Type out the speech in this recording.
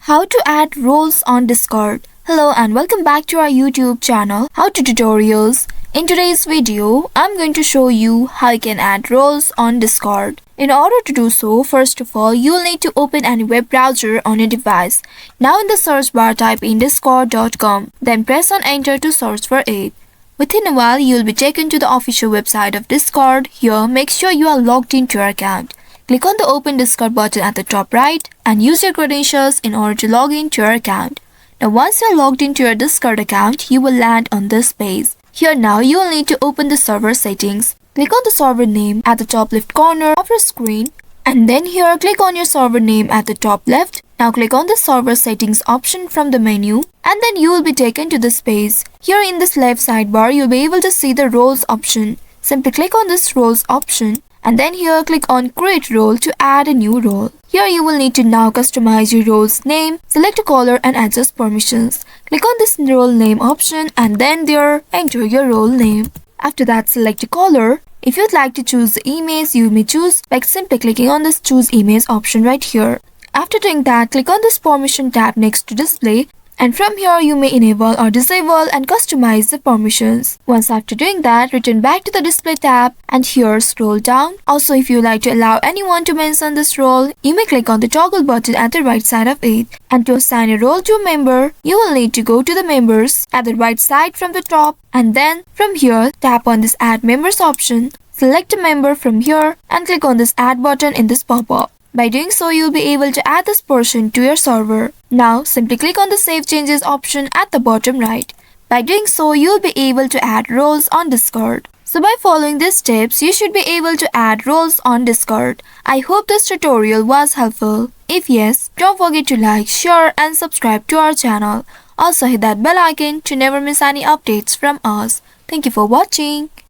How to add roles on Discord. Hello and welcome back to our YouTube channel, How to Tutorials. In today's video, I'm going to show you how you can add roles on Discord. In order to do so, first of all, you'll need to open any web browser on your device. Now in the search bar, type in discord.com. Then press on enter to search for it. Within a while, you'll be taken to the official website of Discord. Here, make sure you are logged into your account. Click on the Open Discord button at the top right and use your credentials in order to log into your account. Now once you're logged into your Discord account, you will land on this page. Here now you will need to open the server settings. Click on the server name at the top left corner of your screen and then here click on your server name at the top left. Now click on the server settings option from the menu and then you will be taken to this page. Here in this left sidebar you'll be able to see the roles option. Simply click on this roles option. And then here click on create role to add a new role. Here you will need to now customize your role's name, select a color and adjust permissions. Click on this role name option and then there enter your role name. After that select a color. If you'd like to choose the image you may choose by simply clicking on this choose image option right here. After doing that click on this permission tab next to display. And from here you may enable or disable and customize the permissions. Once after doing that, return back to the display tab and here scroll down. Also if you like to allow anyone to mention this role, you may click on the toggle button at the right side of it. And to assign a role to a member, you will need to go to the members at the right side from the top and then from here tap on this add members option. Select a member from here and click on this add button in this pop-up. By doing so, you'll be able to add this person to your server. Now, simply click on the Save Changes option at the bottom right. By doing so, you'll be able to add roles on Discord. So by following these steps, you should be able to add roles on Discord. I hope this tutorial was helpful. If yes, don't forget to like, share and subscribe to our channel. Also hit that bell icon to never miss any updates from us. Thank you for watching.